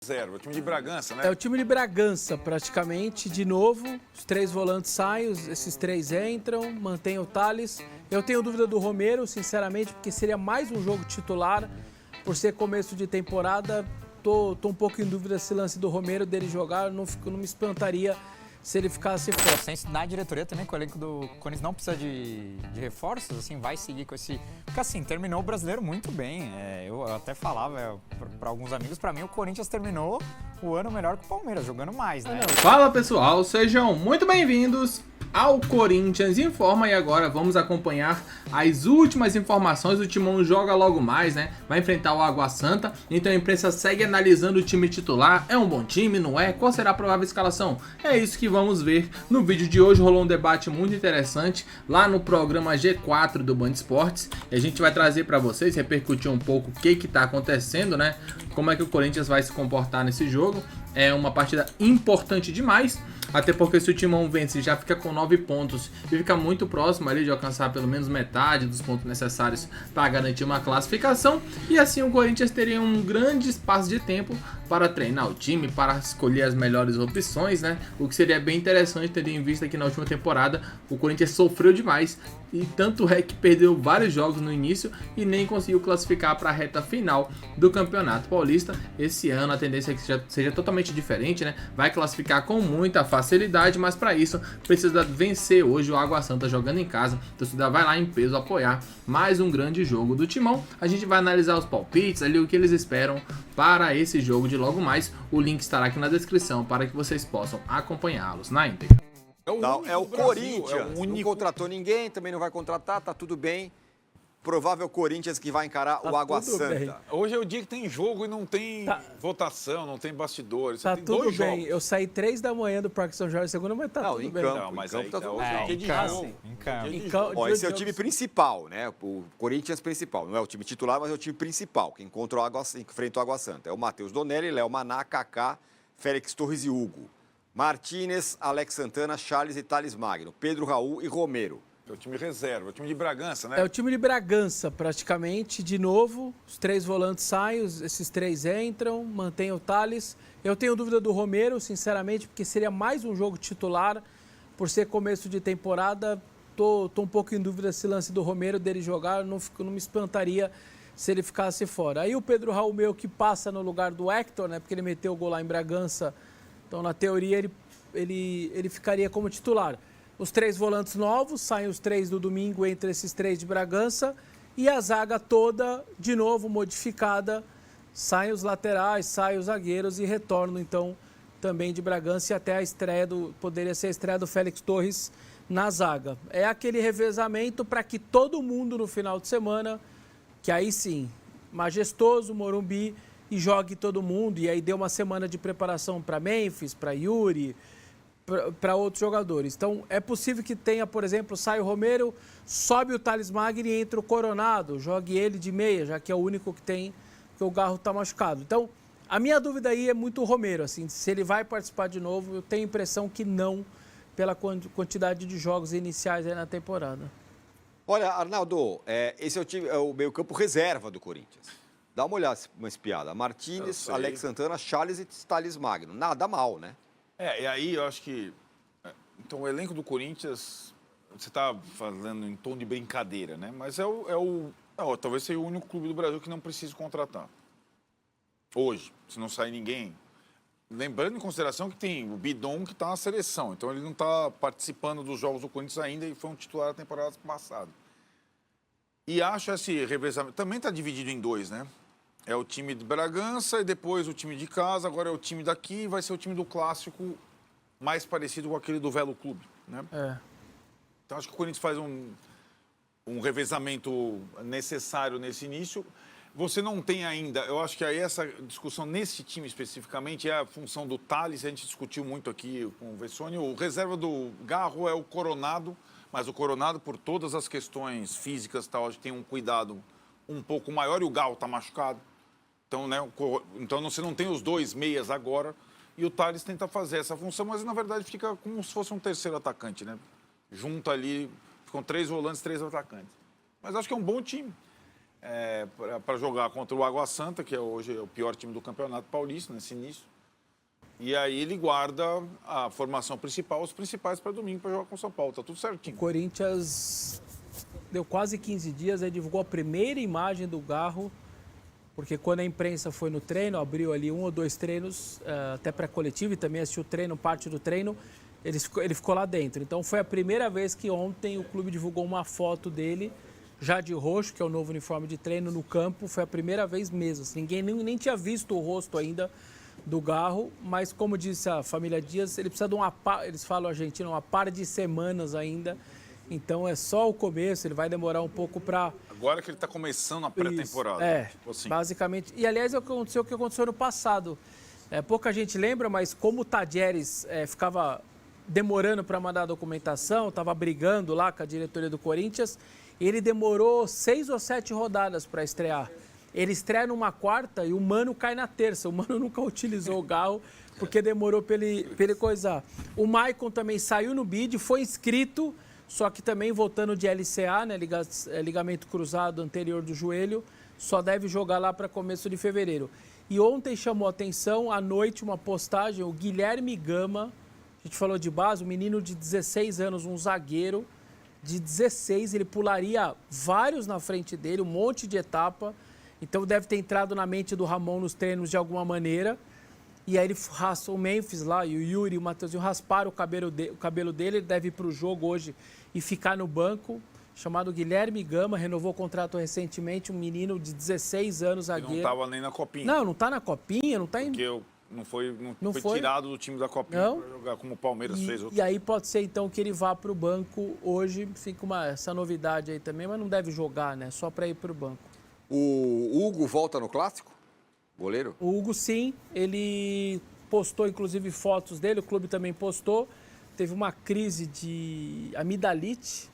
Reserva, o time de Bragança, né? É o time de Bragança, praticamente, de novo. Os 3 volantes saem, esses 3 entram, mantém o Thales. Eu tenho dúvida do Romero, sinceramente, porque seria mais um jogo titular. Por ser começo de temporada, tô um pouco em dúvida se lance do Romero dele jogar, não me espantaria se ele ficasse fora. Senso da diretoria também, que o elenco do Corinthians não precisa de reforços, assim, vai seguir com esse... Porque, assim, terminou o Brasileiro muito bem. Eu até falava para alguns amigos, para mim o Corinthians terminou o ano melhor que o Palmeiras, jogando mais, né? Fala pessoal, sejam muito bem-vindos ao Corinthians Informa e agora vamos acompanhar as últimas informações. O Timão joga logo mais, né? Vai enfrentar o Água Santa, então a imprensa segue analisando o time titular. É um bom time, não é? Qual será a provável escalação? É isso que vamos ver no vídeo de hoje. Rolou um debate muito interessante lá no programa G4 do Band Esportes e a gente vai trazer para vocês, repercutir um pouco o que tá acontecendo, né? Como é que o Corinthians vai se comportar nesse jogo. É uma partida importante demais, até porque se o Timão vence já fica com 9 pontos e fica muito próximo ali de alcançar pelo menos metade dos pontos necessários para garantir uma classificação, e assim o Corinthians teria um grande espaço de tempo para treinar o time, para escolher as melhores opções, né? O que seria bem interessante, tendo em vista que na última temporada o Corinthians sofreu demais e tanto é que perdeu vários jogos no início e nem conseguiu classificar para a reta final do Campeonato Paulista. Esse ano a tendência é que seja totalmente diferente, né? Vai classificar com muita facilidade, mas para isso precisa vencer hoje o Água Santa jogando em casa. A torcida vai lá em peso apoiar mais um grande jogo do Timão. A gente vai analisar os palpites ali, o que eles esperam para esse jogo de logo mais. O link estará aqui na descrição para que vocês possam acompanhá-los na íntegra. É o Corinthians, é o único... não contratou ninguém, também não vai contratar, tá tudo bem. Provável Corinthians que vai encarar o Água tudo bem. Santa. Hoje é o dia que tem jogo e não tem votação, não tem bastidores. Tá tem tudo dois bem. jogos. Eu saí 3 da manhã do Parque São Jorge segunda, mas tá Não, tudo em bem. campo. Não, mas Então aí tá tá tudo o bem. dia de campo, jogo. em campo. Dia de Então, jogo. Ó, esse é o de- time principal, né? O Corinthians principal. Não é o time titular, mas é o time principal. Que enfrenta o Água Santa. É o Matheus Donelli, Léo Maná, Kaká, Félix Torres e Hugo. Martínez, Alex Santana, Charles e Thales Magno. Pedro Raul e Romero. É o time reserva, o time de Bragança, né? É o time de Bragança, praticamente, de novo. Os 3 volantes saem, esses 3 entram, mantém o Thales. Eu tenho dúvida do Romero, sinceramente, porque seria mais um jogo titular. Por ser começo de temporada, tô um pouco em dúvida se lance do Romero dele jogar, não me espantaria se ele ficasse fora. Aí o Pedro Raul meu que passa no lugar do Hector, né? Porque ele meteu o gol lá em Bragança. Então, na teoria, ele ficaria como titular. Os 3 volantes novos, saem os 3 do domingo entre esses 3 de Bragança. E a zaga toda, de novo, modificada. Saem os laterais, saem os zagueiros e retornam, então, também de Bragança. E até a estreia poderia ser a estreia do Félix Torres na zaga. É aquele revezamento para que todo mundo no final de semana, que aí sim, majestoso, Morumbi, e jogue todo mundo. E aí deu uma semana de preparação para Memphis, para Yuri, para outros jogadores. Então, é possível que tenha, por exemplo, sai o Romero, sobe o Thales Magno e entra o Coronado, jogue ele de meia, já que é o único que tem, que o Garro está machucado. Então, a minha dúvida aí é muito o Romero, assim, se ele vai participar de novo, eu tenho a impressão que não, pela quantidade de jogos iniciais aí na temporada. Olha, Arnaldo, esse é o time, é o meio-campo reserva do Corinthians. Dá uma olhada, uma espiada. Martínez, Alex Santana, Charles e Thales Magno. Nada mal, né? E aí eu acho que... Então, o elenco do Corinthians, você está falando em tom de brincadeira, né? Mas talvez seja o único clube do Brasil que não precisa contratar. Hoje, se não sair ninguém. Lembrando em consideração que tem o Bidon que está na seleção. Então, ele não está participando dos jogos do Corinthians ainda e foi um titular da temporada passada. E acho esse revezamento... Também está dividido em 2, né? É o time de Bragança e depois o time de casa, agora é o time daqui e vai ser o time do clássico mais parecido com aquele do Velo Clube, né? Então acho que o Corinthians faz um revezamento necessário nesse início. Você não tem ainda, eu acho que aí essa discussão nesse time especificamente é a função do Thales, a gente discutiu muito aqui com o Vessone. O reserva do Garro é o Coronado, mas o Coronado, por todas as questões físicas, tal, acho que tem um cuidado um pouco maior e o Garro está machucado. Então, né, então você não tem os 2 meias agora e o Thales tenta fazer essa função, mas na verdade fica como se fosse um terceiro atacante, né? Junto ali, ficam 3 volantes, 3 atacantes. Mas acho que é um bom time. para jogar contra o Água Santa, que hoje é o pior time do Campeonato Paulista, nesse início. E aí ele guarda a formação principal, os principais para domingo, para jogar com o São Paulo. Tá tudo certinho. O Corinthians deu quase 15 dias, aí divulgou a primeira imagem do Garro, porque quando a imprensa foi no treino, abriu ali 1 ou 2 treinos, até pré-coletivo, e também assistiu o treino, parte do treino, ele ficou lá dentro. Então foi a primeira vez que ontem o clube divulgou uma foto dele, já de roxo, que é o novo uniforme de treino, no campo. Foi a primeira vez mesmo. Assim, ninguém nem tinha visto o rosto ainda do Garro, mas como disse a família Dias, ele precisa de eles falam argentino, uma par de semanas ainda. Então é só o começo, ele vai demorar um pouco para... Agora que ele está começando a pré-temporada. Tipo assim. Basicamente. E aliás, é o que aconteceu no passado. Pouca gente lembra, mas como o Tadieres ficava demorando para mandar a documentação, estava brigando lá com a diretoria do Corinthians, ele demorou 6 ou 7 rodadas para estrear. Ele estreia numa quarta e o Mano cai na terça. O Mano nunca utilizou o Garro porque demorou para ele coisar. O Maicon também saiu no bid, foi inscrito, só que também voltando de LCA, né, ligamento cruzado anterior do joelho, só deve jogar lá para começo de fevereiro. E ontem chamou a atenção, à noite, uma postagem, o Guilherme Gama, a gente falou de base, um menino de 16 anos, um zagueiro de 16, ele pularia vários na frente dele, um monte de etapa, então deve ter entrado na mente do Ramon nos treinos de alguma maneira. E aí ele raspou o Memphis lá, e o Yuri e o Matheusinho rasparam o cabelo dele, ele deve ir para o jogo hoje e ficar no banco, chamado Guilherme Gama, renovou o contrato recentemente, um menino de 16 anos, zagueiro. Não estava nem na Copinha. Não está na Copinha, não está em... Porque não foi tirado do time da Copinha para jogar como o Palmeiras fez. E aí pode ser então que ele vá para o banco hoje, fica essa novidade aí também, mas não deve jogar, né? Só para ir para o banco. O Hugo volta no Clássico? Goleiro? O Hugo, sim, ele postou inclusive fotos dele, o clube também postou. Teve uma crise de amidalite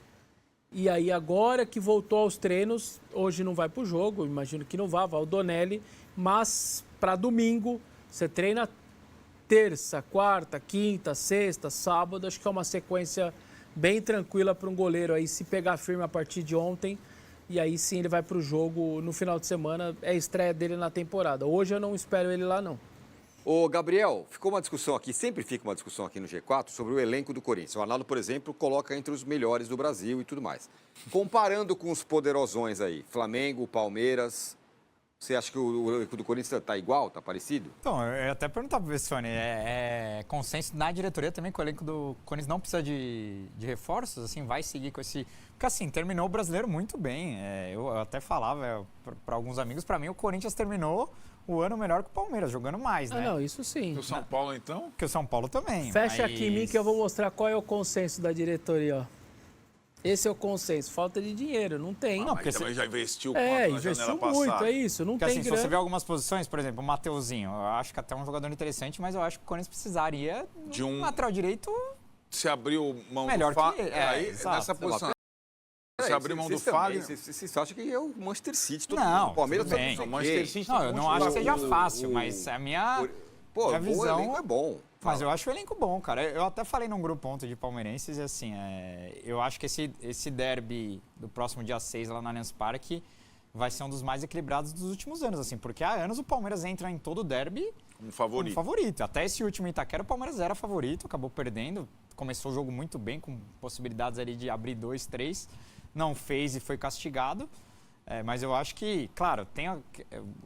e aí agora que voltou aos treinos, hoje não vai para o jogo, imagino que não vai o Donelli, mas para domingo você treina terça, quarta, quinta, sexta, sábado, acho que é uma sequência bem tranquila para um goleiro aí se pegar firme a partir de ontem. E aí sim ele vai para o jogo no final de semana, é a estreia dele na temporada. Hoje eu não espero ele lá, não. Ô, Gabriel, ficou uma discussão aqui, sempre fica uma discussão aqui no G4 sobre o elenco do Corinthians. O Arnaldo, por exemplo, coloca entre os melhores do Brasil e tudo mais. Comparando com os poderosões aí, Flamengo, Palmeiras, você acha que o elenco do Corinthians está igual, está parecido? Então, eu ia até perguntar para o Vessone, é consenso na diretoria também que o elenco do Corinthians não precisa de reforços, assim, vai seguir com esse... Porque assim, terminou o Brasileiro muito bem, eu até falava para alguns amigos, para mim o Corinthians terminou o ano melhor que o Palmeiras, jogando mais, né? Não, isso sim. E o São Paulo, então? Que o São Paulo também. Fecha aqui em mim que eu vou mostrar qual é o consenso da diretoria, ó. Esse é o consenso, falta de dinheiro, não tem. Não, porque também já investiu quanto na investiu janela muito, passada. é isso, não Porque, tem assim, se grana. você vê algumas posições, por exemplo, o Mateuzinho, eu acho que até é um jogador interessante, mas eu acho que o Corinthians precisaria de um lateral direito se abriu mão melhor do Fagner. que ele. Aí, Exato. nessa posição, você abriu mão do Fagner. Vocês acham que é o Manchester City? Não, o Palmeiras tudo bem. tá O Manchester City Não, eu não acho que seja o- fácil, o- mas a minha Pô, minha o visão... elenco é bom. Mas eu acho o elenco bom, cara. Eu até falei num grupo ontem de palmeirenses e assim, eu acho que esse derby do próximo dia 6 lá no Allianz Parque vai ser um dos mais equilibrados dos últimos anos, assim, porque há anos o Palmeiras entra em todo derby Um favorito. como favorito. Até esse último Itaquera o Palmeiras era favorito, acabou perdendo, começou o jogo muito bem, com possibilidades ali de abrir 2, 3, não fez e foi castigado. Mas eu acho que, claro,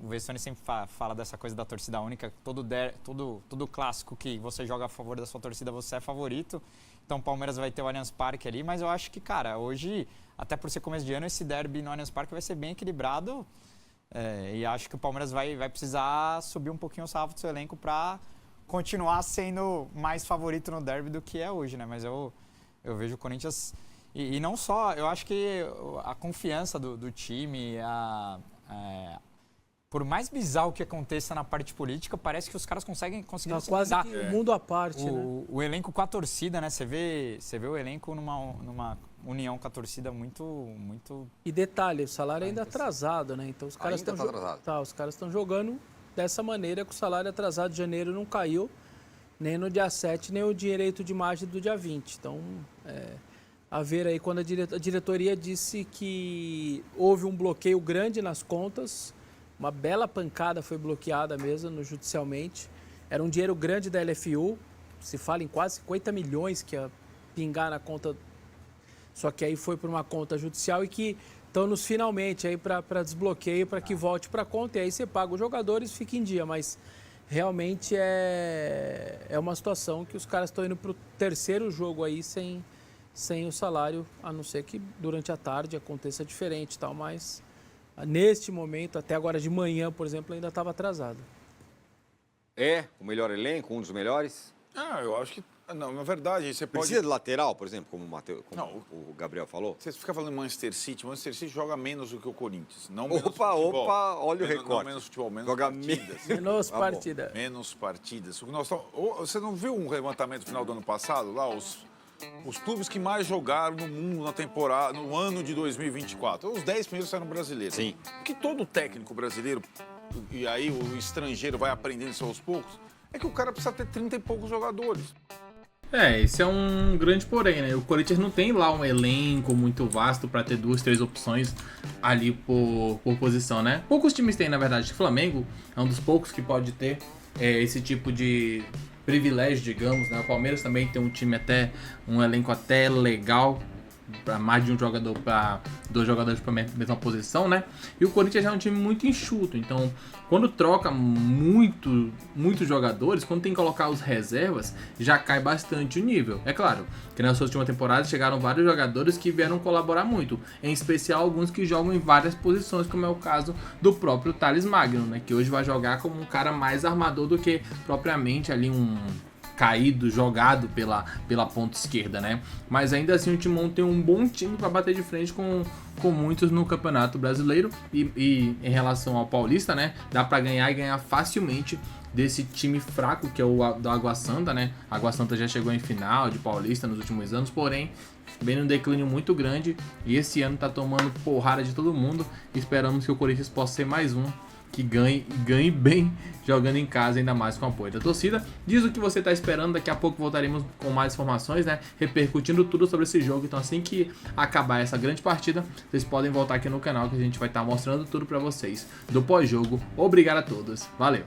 o Vessone sempre fala dessa coisa da torcida única, todo clássico que você joga a favor da sua torcida, você é favorito. Então o Palmeiras vai ter o Allianz Parque ali, mas eu acho que, cara, hoje, até por ser começo de ano, esse derby no Allianz Parque vai ser bem equilibrado. E acho que o Palmeiras vai precisar subir um pouquinho o sarrafo do seu elenco para continuar sendo mais favorito no derby do que é hoje, né? Mas eu vejo o Corinthians... E não só, eu acho que a confiança do time, por mais bizarro que aconteça na parte política, parece que os caras conseguem Tá se quase dar. que o mundo à parte, né? O elenco com a torcida, né? Você vê o elenco numa união com a torcida muito... E detalhe, o salário ainda atrasado, né? Então os caras Ainda tá atrasado. os caras estão jogando dessa maneira, com o salário atrasado de janeiro não caiu, nem no dia 7, nem o direito de imagem do dia 20. Então, a ver aí quando a diretoria disse que houve um bloqueio grande nas contas, uma bela pancada foi bloqueada mesmo judicialmente. Era um dinheiro grande da LFU, se fala em quase 50 milhões que ia pingar na conta, só que aí foi para uma conta judicial e que estão nos finalmente aí para desbloqueio, para que volte para a conta, e aí você paga os jogadores e fica em dia, mas realmente é uma situação que os caras estão indo para o terceiro jogo aí sem o salário, a não ser que durante a tarde aconteça diferente e tal, mas neste momento, até agora de manhã, por exemplo, ainda estava atrasado. É o melhor elenco, um dos melhores? Eu acho que... Não, na verdade, você pode... Precisa de lateral, por exemplo, como Não, o Gabriel falou? Você fica falando Manchester City joga menos do que o Corinthians. Não Olha o recorte. Não menos futebol, menos Joga partidas. Menos Tá partida. Menos partidas. Você não viu um levantamento no final do ano passado, lá, os clubes que mais jogaram no mundo na temporada, no ano de 2024? Os 10 primeiros saíram brasileiros. Sim. O que todo técnico brasileiro, e aí o estrangeiro vai aprendendo isso aos poucos, é que o cara precisa ter 30 e poucos jogadores. Esse é um grande porém, né? O Corinthians não tem lá um elenco muito vasto para ter 2, 3 opções ali por posição, né? Poucos times têm, na verdade. O Flamengo é um dos poucos que pode ter esse tipo de privilégio, digamos, né? O Palmeiras também tem um elenco até legal para mais de um jogador, para 2 jogadores para a mesma posição, né? E o Corinthians é um time muito enxuto, então quando troca muitos jogadores, quando tem que colocar os reservas, já cai bastante o nível. É claro que nessa última temporada chegaram vários jogadores que vieram colaborar muito, em especial alguns que jogam em várias posições, como é o caso do próprio Thales Magno, né? Que hoje vai jogar como um cara mais armador do que propriamente ali um caído, jogado pela ponta esquerda, né? Mas ainda assim o Timão tem um bom time para bater de frente com muitos no Campeonato Brasileiro e em relação ao Paulista, né? Dá para ganhar e ganhar facilmente desse time fraco que é o do Água Santa, né? A Água Santa já chegou em final de Paulista nos últimos anos, porém vem num declínio muito grande e esse ano tá tomando porrada de todo mundo. Esperamos que o Corinthians possa ser mais um que ganhe bem jogando em casa, ainda mais com o apoio da torcida. Diz o que você está esperando, daqui a pouco voltaremos com mais informações, né? Repercutindo tudo sobre esse jogo. Então assim que acabar essa grande partida, vocês podem voltar aqui no canal que a gente vai estar mostrando tudo para vocês do pós-jogo. Obrigado a todos, valeu!